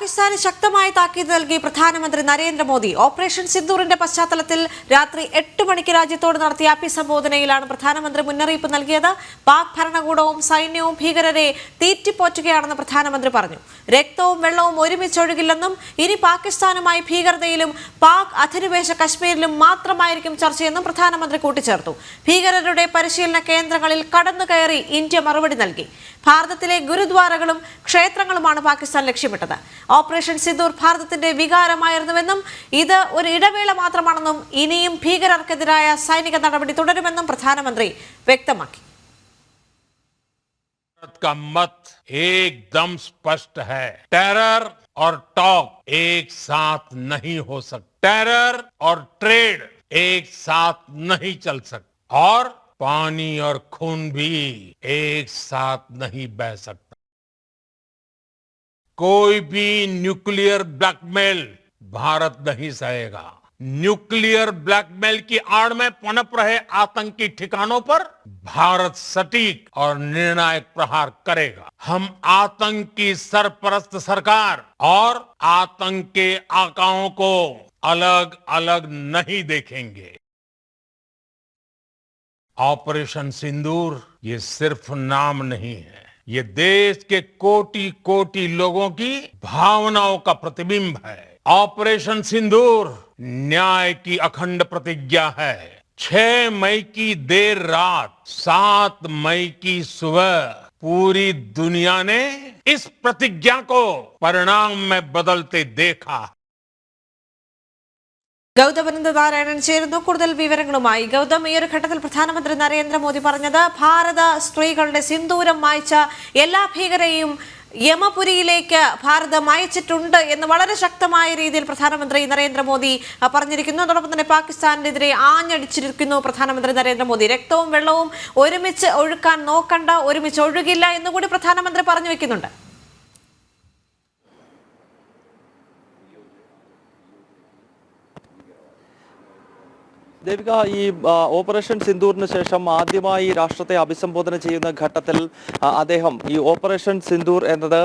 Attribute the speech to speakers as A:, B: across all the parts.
A: പാകിസ്ഥാന് ശക്തമായ താക്കീത് നൽകി പ്രധാനമന്ത്രി നരേന്ദ്രമോദി. ഓപ്പറേഷൻ സിന്ദൂറിന്റെ പശ്ചാത്തലത്തിൽ രാത്രി 8 മണിക്ക് രാജ്യത്തോട് നടത്തിയ അഭിസംബോധനയിലാണ് പ്രധാനമന്ത്രി മുന്നറിയിപ്പ് നൽകിയത്. പാക് ഭരണകൂടവും സൈന്യവും ഭീകരരെ തീറ്റിപ്പോറ്റുകയാണെന്ന് പ്രധാനമന്ത്രി പറഞ്ഞു. രക്തവും വെള്ളവും ഒരുമിച്ചൊഴുകില്ലെന്നും ഇനി പാകിസ്ഥാനുമായി ഭീകരതയിലും പാക് അധിനിവേശ കശ്മീരിലും മാത്രമായിരിക്കും ചർച്ചയെന്നും പ്രധാനമന്ത്രി കൂട്ടിച്ചേർത്തു. ഭീകരരുടെ പരിശീലന കേന്ദ്രങ്ങളിൽ കടന്നുകയറി ഇന്ത്യ മറുപടി നൽകി. ഭാരതത്തിലെ ഗുരുദ്വാരകളും ക്ഷേത്രങ്ങളുമാണ് പാകിസ്ഥാൻ ലക്ഷ്യമിട്ടത്. ഓപ്പറേഷൻ സിന്ദൂർ ഭാരതത്തിന്റെ വികാരമായിരുന്നുവെന്നും ഇത് ഒരു ഇടവേള മാത്രമാണെന്നും ഇനിയും ഭീകരർക്കെതിരായ സൈനിക നടപടി തുടരുമെന്നും പ്രധാനമന്ത്രി വ്യക്തമാക്കി.
B: का मत एकदम स्पष्ट है। टेरर और टॉक एक साथ नहीं हो सकता। टेरर और ट्रेड एक साथ नहीं चल सकता और पानी और खून भी एक साथ नहीं बह सकता। कोई भी न्यूक्लियर ब्लैकमेल भारत नहीं सहेगा। न्यूक्लियर ब्लैकमेल की आड़ में पनप रहे आतंकी ठिकानों पर भारत सटीक और निर्णायक प्रहार करेगा। हम आतंक की सरपरस्त सरकार और आतंक के आकाओं को अलग अलग नहीं देखेंगे। ऑपरेशन सिंदूर ये सिर्फ नाम नहीं है, ये देश के कोटि कोटि लोगों की भावनाओं का प्रतिबिंब है। ऑपरेशन सिंदूर न्याय की अखंड प्रतिज्ञा है। 6 मई की देर रात, 7 मई की सुबह पूरी दुनिया ने इस प्रतिज्ञा को परिणाम में बदलते देखा।
A: ഗൗതം നാരായണൻ ചേരുന്നു കൂടുതൽ വിവരങ്ങളുമായി. ഗൗതം, ഈ ഒരു ഘട്ടത്തിൽ പ്രധാനമന്ത്രി നരേന്ദ്രമോദി പറഞ്ഞത് ഭാരത സ്ത്രീകളുടെ സിന്ദൂരം മായ്ച്ച എല്ലാ ഭീകരെയും യമപുരിയിലേക്ക് ഭാരതം അയച്ചിട്ടുണ്ട് എന്ന് വളരെ ശക്തമായ രീതിയിൽ പ്രധാനമന്ത്രി നരേന്ദ്രമോദി പറഞ്ഞിരിക്കുന്നു. അതോടൊപ്പം തന്നെ പാകിസ്ഥാനെതിരെ ആഞ്ഞടിച്ചിരിക്കുന്നു പ്രധാനമന്ത്രി നരേന്ദ്രമോദി. രക്തവും വെള്ളവും ഒരുമിച്ച് ഒഴുക്കാൻ നോക്കണ്ട, ഒരുമിച്ച് ഒഴുകില്ല എന്നുകൂടി പ്രധാനമന്ത്രി പറഞ്ഞു വെക്കുന്നുണ്ട്.
C: ദേവിക, ഈ ഓപ്പറേഷൻ സിന്ദൂറിന് ശേഷം ആദ്യമായി രാഷ്ട്രത്തെ അഭിസംബോധന ചെയ്യുന്ന ഘട്ടത്തിൽ അദ്ദേഹം ഈ ഓപ്പറേഷൻ സിന്ദൂർ എന്നത്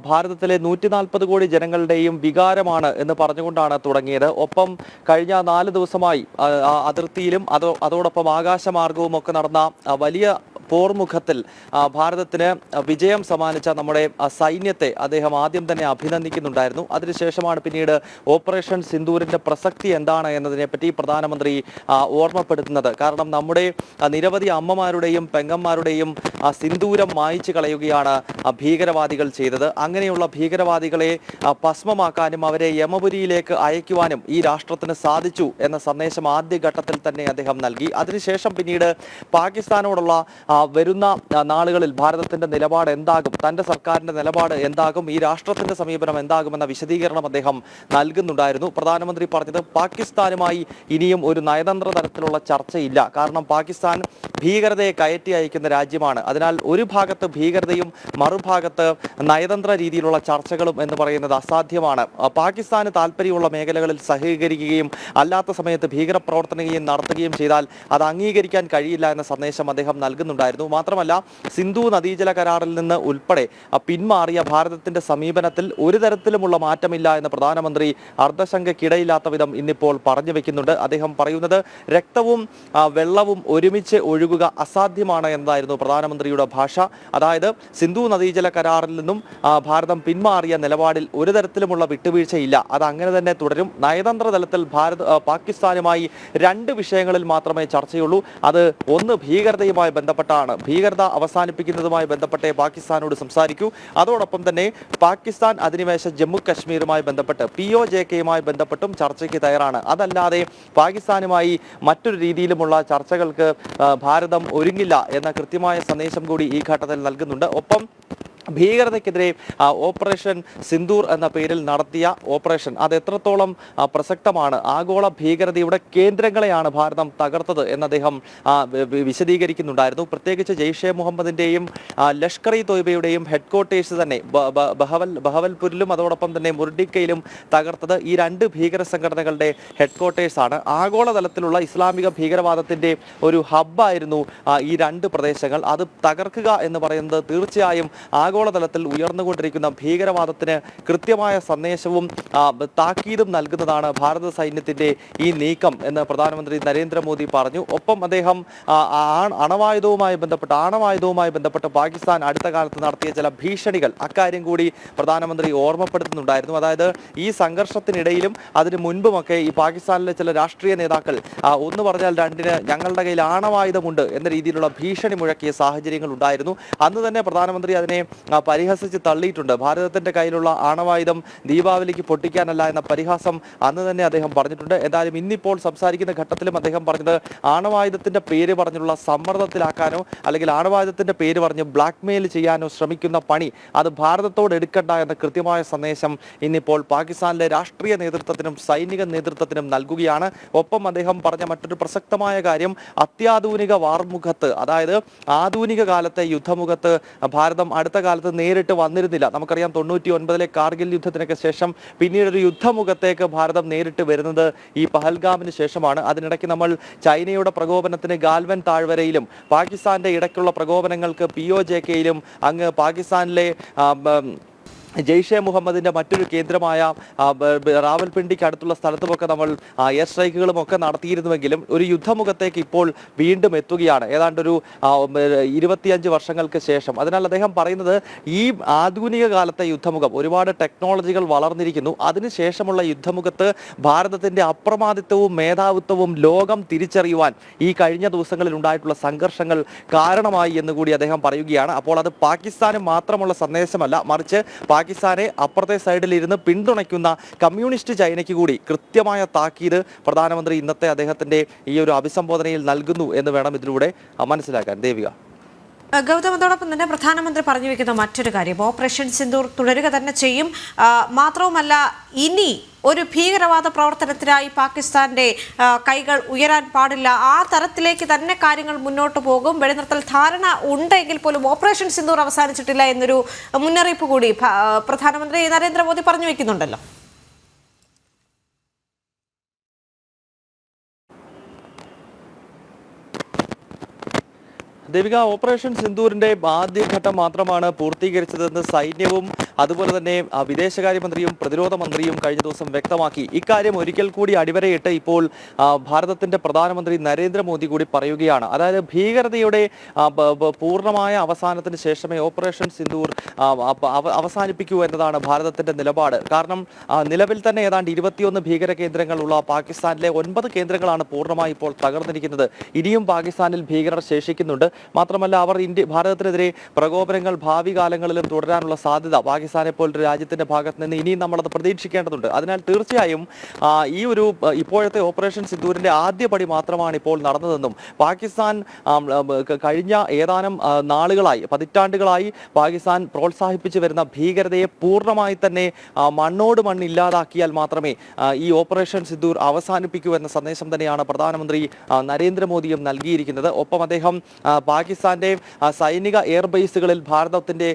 C: ഭാരതത്തിലെ 140 കോടി ജനങ്ങളുടെയും വികാരമാണ് എന്ന് പറഞ്ഞുകൊണ്ടാണ് തുടങ്ങിയത്. ഒപ്പം കഴിഞ്ഞ 4 ദിവസമായി അതിർത്തിയിലും അതോടൊപ്പം ആകാശമാർഗവും ഒക്കെ നടന്ന വലിയ പോർമുഖത്തിൽ ഭാരതത്തിന് വിജയം സമ്മാനിച്ച നമ്മുടെ സൈന്യത്തെ അദ്ദേഹം ആദ്യം തന്നെ അഭിനന്ദിക്കുന്നുണ്ടായിരുന്നു. അതിനുശേഷമാണ് പിന്നീട് ഓപ്പറേഷൻ സിന്ദൂരിന്റെ പ്രസക്തി എന്താണ് എന്നതിനെപ്പറ്റി പ്രധാനമന്ത്രി ഓർമ്മപ്പെടുത്തുന്നത്. കാരണം നമ്മുടെ നിരവധി അമ്മമാരുടെയും പെങ്ങന്മാരുടെയും സിന്ദൂരം മായ്ച്ചു കളയുകയാണ് ഭീകരവാദികൾ ചെയ്തത്. അങ്ങനെയുള്ള ഭീകരവാദികളെ ഭസ്മമാക്കാനും അവരെ യമപുരിയിലേക്ക് അയക്കുവാനും ഈ രാഷ്ട്രത്തിന് സാധിച്ചു എന്ന സന്ദേശം ആദ്യഘട്ടത്തിൽ തന്നെ അദ്ദേഹം നൽകി. അതിനുശേഷം പിന്നീട് പാകിസ്ഥാനോടുള്ള വരുന്ന നാളുകളിൽ ഭാരതത്തിന്റെ നിലപാട് എന്താകും, തന്റെ സർക്കാരിന്റെ നിലപാട് എന്താകും, ഈ രാഷ്ട്രത്തിന്റെ സമീപനം എന്താകുമെന്ന വിശദീകരണം അദ്ദേഹം നൽകുന്നുണ്ടായിരുന്നു. പ്രധാനമന്ത്രി പറഞ്ഞത് പാകിസ്ഥാനുമായി ഇനിയും ഒരു നയതന്ത്ര തലത്തിലുള്ള ചർച്ചയില്ല. കാരണം പാകിസ്ഥാൻ ഭീകരതയെ കയറ്റി അയക്കുന്ന രാജ്യമാണ്. അതിനാൽ ഒരു ഭാഗത്ത് ഭീകരതയും മറുഭാഗത്ത് നയതന്ത്ര രീതിയിലുള്ള ചർച്ചകളും എന്ന് പറയുന്നത് അസാധ്യമാണ്. പാകിസ്ഥാന് താല്പര്യമുള്ള മേഖലകളിൽ സഹകരിക്കുകയും അല്ലാത്ത സമയത്ത് ഭീകരപ്രവർത്തനവും നടത്തുകയും ചെയ്താൽ അത് അംഗീകരിക്കാൻ കഴിയില്ല എന്ന സന്ദേശം അദ്ദേഹം നൽകുന്നുണ്ടായിരുന്നു. മാത്രമല്ല, സിന്ധു നദീജല കരാറിൽ നിന്ന് ഉൾപ്പെടെ പിന്മാറിയ ഭാരതത്തിന്റെ സമീപനത്തിൽ ഒരു തരത്തിലുമുള്ള മാറ്റമില്ല എന്ന് പ്രധാനമന്ത്രി അർദ്ധശങ്കയ്ക്കിടയില്ലാത്ത വിധം ഇന്നിപ്പോൾ പറഞ്ഞു വെക്കുന്നുണ്ട്. അദ്ദേഹം പറയുന്നത് രക്തവും വെള്ളവും ഒരുമിച്ച് ഒഴുകുക അസാധ്യമാണ് എന്നതായിരുന്നു പ്രധാനമന്ത്രിയുടെ ഭാഷ. അതായത് സിന്ധു നദീജല കരാറിൽ നിന്നും ഭാരതം പിന്മാറിയ നിലപാടിൽ ഒരു തരത്തിലുമുള്ള വിട്ടുവീഴ്ചയില്ല, അത് അങ്ങനെ തന്നെ തുടരും. നയതന്ത്ര തലത്തിൽ പാകിസ്ഥാനുമായി 2 വിഷയങ്ങളിൽ മാത്രമേ ചർച്ചയുള്ളൂ. അത് ഒന്ന് ഭീകരതയുമായി ബന്ധപ്പെട്ടാണ്. ഭീകരത അവസാനിപ്പിക്കുന്നതുമായി ബന്ധപ്പെട്ടേ പാകിസ്ഥാനോട് സംസാരിക്കൂ. അതോടൊപ്പം തന്നെ പാകിസ്ഥാൻ അധിനിവേശ ജമ്മു കശ്മീരുമായി ബന്ധപ്പെട്ട് POJKയുമായി ബന്ധപ്പെട്ടും ചർച്ചയ്ക്ക് തയ്യാറാണ്. അതല്ലാതെ പാകിസ്ഥാനുമായി മറ്റൊരു രീതിയിലുമുള്ള ചർച്ചകൾക്ക് ഭാരതം ഒരുങ്ങില്ല എന്ന കൃത്യമായ സന്ദേശം കൂടി ഈ ഘട്ടത്തിൽ നൽകുന്നുണ്ട്. ഒപ്പം ഭീകരതയ്ക്കെതിരെ ഓപ്പറേഷൻ സിന്ദൂർ എന്ന പേരിൽ നടത്തിയ ഓപ്പറേഷൻ അത് എത്രത്തോളം പ്രസക്തമാണ്, ആഗോള ഭീകരതയുടെ കേന്ദ്രങ്ങളെയാണ് ഭാരതം തകർത്തത് എന്ന് അദ്ദേഹം വിശദീകരിക്കുന്നുണ്ടായിരുന്നു. പ്രത്യേകിച്ച് ജെയ്ഷെ മുഹമ്മദിന്റെയും ലഷ്കർ ഇ തോയ്ബയുടെയും ഹെഡ്ക്വാർട്ടേഴ്സ് തന്നെ ബഹവൽപൂരിലും അതോടൊപ്പം തന്നെ മുർഡിക്കയിലും തകർത്തത് ഈ 2 ഭീകര സംഘടനകളുടെ ഹെഡ്ക്വാർട്ടേഴ്സാണ്. ആഗോളതലത്തിലുള്ള ഇസ്ലാമിക ഭീകരവാദത്തിന്റെ ഒരു ഹബ്ബായിരുന്നു ഈ 2 പ്രദേശങ്ങൾ. അത് തകർക്കുക എന്ന് പറയുന്നത് തീർച്ചയായും ആഗോളതലത്തിൽ ഉയർന്നുകൊണ്ടിരിക്കുന്ന ഭീകരവാദത്തിന് കൃത്യമായ സന്ദേശവും താക്കീതും നൽകുന്നതാണ് ഭാരത സൈന്യത്തിന്റെ ഈ നീക്കം എന്ന് പ്രധാനമന്ത്രി നരേന്ദ്രമോദി പറഞ്ഞു. ഒപ്പം അദ്ദേഹം ആണവായുധവുമായി ബന്ധപ്പെട്ട് പാകിസ്ഥാൻ അടുത്ത കാലത്ത് നടത്തിയ ചില ഭീഷണികൾ അക്കാര്യം കൂടി പ്രധാനമന്ത്രി ഓർമ്മപ്പെടുത്തുന്നുണ്ടായിരുന്നു. അതായത് ഈ സംഘർഷത്തിനിടയിലും അതിനു മുൻപുമൊക്കെ ഈ പാകിസ്ഥാനിലെ ചില രാഷ്ട്രീയ നേതാക്കൾ ഒന്ന് പറഞ്ഞാൽ രണ്ടിന് ഞങ്ങളുടെ കയ്യിൽ ആണവായുധമുണ്ട് എന്ന രീതിയിലുള്ള ഭീഷണി മുഴക്കിയ സാഹചര്യങ്ങൾ ഉണ്ടായിരുന്നു. അന്ന് തന്നെ പ്രധാനമന്ത്രി അതിനെ പരിഹസിച്ച് തള്ളിയിട്ടുണ്ട്. ഭാരതത്തിന്റെ കയ്യിലുള്ള ആണവായുധം ദീപാവലിക്ക് പൊട്ടിക്കാനല്ല എന്ന പരിഹാസം അന്ന് തന്നെ അദ്ദേഹം പറഞ്ഞിട്ടുണ്ട്. എന്തായാലും ഇന്നിപ്പോൾ സംസാരിക്കുന്ന ഘട്ടത്തിലും അദ്ദേഹം പറഞ്ഞത് ആണവായുധത്തിന്റെ പേര് പറഞ്ഞുള്ള സമ്മർദ്ദത്തിലാക്കാനോ അല്ലെങ്കിൽ ആണവായുധത്തിന്റെ പേര് പറഞ്ഞ് ബ്ലാക്ക്മെയിൽ ചെയ്യാനോ ശ്രമിക്കുന്ന പണി അത് ഭാരതത്തോട് എടുക്കണ്ട എന്ന കൃത്യമായ സന്ദേശം ഇന്നിപ്പോൾ പാകിസ്ഥാനിലെ രാഷ്ട്രീയ നേതൃത്വത്തിനും സൈനിക നേതൃത്വത്തിനും നൽകുകയാണ്. ഒപ്പം അദ്ദേഹം പറഞ്ഞ മറ്റൊരു പ്രസക്തമായ കാര്യം അത്യാധുനിക വാർമുഖത്ത്, അതായത് ആധുനിക കാലത്തെ യുദ്ധമുഖത്ത് ഭാരതം അടുത്ത കാലത്ത് നേരിട്ട് വന്നിരുന്നില്ല. നമുക്കറിയാം 99 കാർഗിൽ യുദ്ധത്തിനൊക്കെ ശേഷം പിന്നീട് ഒരു യുദ്ധമുഖത്തേക്ക് ഭാരതം നേരിട്ട് വരുന്നത് ഈ പഹൽഗാമിന് ശേഷമാണ്. അതിനിടയ്ക്ക് നമ്മൾ ചൈനയുടെ പ്രകോപനത്തിന് ഗാൽവൻ താഴ്വരയിലും പാകിസ്ഥാന്റെ ഇടയ്ക്കുള്ള പ്രകോപനങ്ങൾക്ക് POJKയിലും അങ്ങ് പാകിസ്ഥാനിലെ ജെയ്ഷെ മുഹമ്മദിന്റെ മറ്റൊരു കേന്ദ്രമായ റാവൽപിണ്ടിക്ക് അടുത്തുള്ള സ്ഥലത്തുമൊക്കെ നമ്മൾ എയർ സ്ട്രൈക്കുകളും ഒക്കെ നടത്തിയിരുന്നുവെങ്കിലും ഒരു യുദ്ധമുഖത്തേക്ക് ഇപ്പോൾ വീണ്ടും എത്തുകയാണ് ഏതാണ്ടൊരു 25 വർഷങ്ങൾക്ക് ശേഷം. അതിനാൽ അദ്ദേഹം പറയുന്നത് ഈ ആധുനിക കാലത്തെ യുദ്ധമുഖം ഒരുപാട് ടെക്നോളജികൾ വളർന്നിരിക്കുന്നു. അതിനുശേഷമുള്ള യുദ്ധമുഖത്ത് ഭാരതത്തിന്റെ അപ്രമാദിത്വവും മേധാവിത്വവും ലോകം തിരിച്ചറിയുവാൻ ഈ കഴിഞ്ഞ ദിവസങ്ങളിൽ ഉണ്ടായിട്ടുള്ള സംഘർഷങ്ങൾ കാരണമായി എന്നുകൂടി അദ്ദേഹം പറയുകയാണ്. അപ്പോൾ അത് പാകിസ്ഥാന് മാത്രമുള്ള സന്ദേശമല്ല, മറിച്ച് പാകിസ്ഥാനെ അപ്പുറത്തെ സൈഡിൽ ഇരുന്ന് പിന്തുണയ്ക്കുന്ന കമ്മ്യൂണിസ്റ്റ് ചൈനയ്ക്ക് കൂടി കൃത്യമായ താക്കീത് പ്രധാനമന്ത്രി ഇന്നത്തെ അദ്ദേഹത്തിന്റെ ഈ ഒരു അഭിസംബോധനയിൽ നൽകുന്നു എന്ന് വേണം ഇതിലൂടെ മനസ്സിലാക്കാൻ. ദേവിക.
A: ഗൗതം, അതോടൊപ്പം തന്നെ പ്രധാനമന്ത്രി പറഞ്ഞു വെക്കുന്ന മറ്റൊരു കാര്യം ഓപ്പറേഷൻ സിന്ദൂർ തുടരുക തന്നെ ചെയ്യും. മാത്രവുമല്ല, ഇനി ഒരു ഭീകരവാദ പ്രവർത്തനത്തിനായി പാകിസ്ഥാന്റെ കൈകൾ ഉയരാൻ പാടില്ല. ആ തരത്തിലേക്ക് തന്നെ കാര്യങ്ങൾ മുന്നോട്ട് പോകും. വെടിനിർത്തൽ ധാരണ ഉണ്ടെങ്കിൽ പോലും ഓപ്പറേഷൻ സിന്ദൂർ അവസാനിച്ചിട്ടില്ല എന്നൊരു മുന്നറിയിപ്പ് കൂടി പ്രധാനമന്ത്രി നരേന്ദ്രമോദി പറഞ്ഞു വെക്കുന്നുണ്ടല്ലോ.
C: ദേവിക, ഓപ്പറേഷൻ സിന്ദൂരിന്റെ ആദ്യഘട്ടം മാത്രമാണ് പൂർത്തീകരിച്ചതെന്ന് സൈന്യവും അതുപോലെ തന്നെ വിദേശകാര്യമന്ത്രിയും പ്രതിരോധ മന്ത്രിയും കഴിഞ്ഞ ദിവസം വ്യക്തമാക്കി. ഇക്കാര്യം ഒരിക്കൽ കൂടി അടിവരയിട്ട് ഇപ്പോൾ ഭാരതത്തിന്റെ പ്രധാനമന്ത്രി നരേന്ദ്രമോദി കൂടി പറയുകയാണ്. അതായത് ഭീകരതയുടെ പൂർണ്ണമായ അവസാനത്തിന് ശേഷമേ ഓപ്പറേഷൻ സിന്ദൂർ അവസാനിപ്പിക്കൂ എന്നതാണ് ഭാരതത്തിന്റെ നിലപാട്. കാരണം നിലവിൽ തന്നെ ഏതാണ്ട് 21 ഭീകര കേന്ദ്രങ്ങളുള്ള പാകിസ്ഥാനിലെ 9 കേന്ദ്രങ്ങളാണ് പൂർണ്ണമായി ഇപ്പോൾ തകർന്നിരിക്കുന്നത്. ഇനിയും പാകിസ്ഥാനിൽ ഭീകരർ ശേഷിക്കുന്നുണ്ട്. മാത്രമല്ല, അവർ ഭാരതത്തിനെതിരെ പ്രകോപനങ്ങൾ ഭാവി കാലങ്ങളിലും തുടരാനുള്ള സാധ്യത പാകിസ്ഥാനെ പോലൊരു രാജ്യത്തിന്റെ ഭാഗത്ത് നിന്ന് ഇനിയും നമ്മളത് പ്രതീക്ഷിക്കേണ്ടതുണ്ട്. അതിനാൽ തീർച്ചയായും ഈ ഒരു ഇപ്പോഴത്തെ ഓപ്പറേഷൻ സിന്ദൂരിന്റെ ആദ്യപടി മാത്രമാണ് ഇപ്പോൾ നടന്നതെന്നും പാകിസ്ഥാൻ കഴിഞ്ഞ ഏതാനും നാളുകളായി, പതിറ്റാണ്ടുകളായി പാകിസ്ഥാൻ പ്രോത്സാഹിപ്പിച്ചു വരുന്ന ഭീകരതയെ പൂർണ്ണമായി തന്നെ മണ്ണോട് മണ്ണ് ഇല്ലാതാക്കിയാൽ മാത്രമേ ഈ ഓപ്പറേഷൻ സിന്ദൂർ അവസാനിപ്പിക്കൂ എന്ന സന്ദേശം തന്നെയാണ് പ്രധാനമന്ത്രി നരേന്ദ്രമോദിയും നൽകിയിരിക്കുന്നത്. ഒപ്പം അദ്ദേഹം പാകിസ്ഥാന്റെ സൈനിക എയർബേസുകളിൽ ഭാരതത്തിന്റെ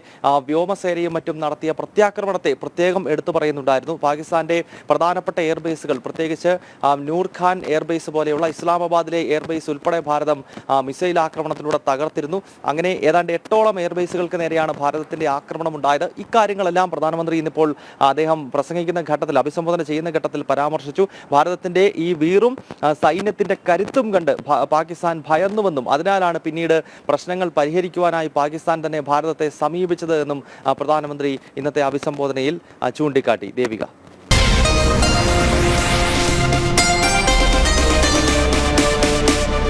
C: വ്യോമസേനയും മറ്റും നടത്തിയ പ്രത്യാക്രമണത്തെ പ്രത്യേകം എടുത്തു പറയുന്നുണ്ടായിരുന്നു. പാകിസ്ഥാന്റെ പ്രധാനപ്പെട്ട എയർബേസുകൾ, പ്രത്യേകിച്ച് നൂർഖാൻ എയർബേസ് പോലെയുള്ള ഇസ്ലാമാബാദിലെ എയർബേസ് ഉൾപ്പെടെ ഭാരതം മിസൈൽ ആക്രമണത്തിലൂടെ തകർത്തിരുന്നു. അങ്ങനെ ഏതാണ്ട് 8ഓളം എയർബേസുകൾക്ക് നേരെയാണ് ഭാരതത്തിന്റെ ആക്രമണം ഉണ്ടായത്. ഇക്കാര്യങ്ങളെല്ലാം പ്രധാനമന്ത്രി ഇന്നിപ്പോൾ അദ്ദേഹം പ്രസംഗിക്കുന്ന ഘട്ടത്തിൽ, അഭിസംബോധന ചെയ്യുന്ന ഘട്ടത്തിൽ പരാമർശിച്ചു. ഭാരതത്തിന്റെ ഈ വീറും സൈന്യത്തിന്റെ കരുത്തും കണ്ട് പാകിസ്ഥാൻ ഭയന്നുവെന്നും അതിനാലാണ് പിന്നീട് പ്രശ്നങ്ങൾ പരിഹരിക്കുവാനായി പാകിസ്ഥാൻ തന്നെ ഭാരതത്തെ സമീപിച്ചത് എന്നും പ്രധാനമന്ത്രി ഇന്നത്തെ അഭിസംബോധനയിൽ ചൂണ്ടിക്കാട്ടി. ദേവിക.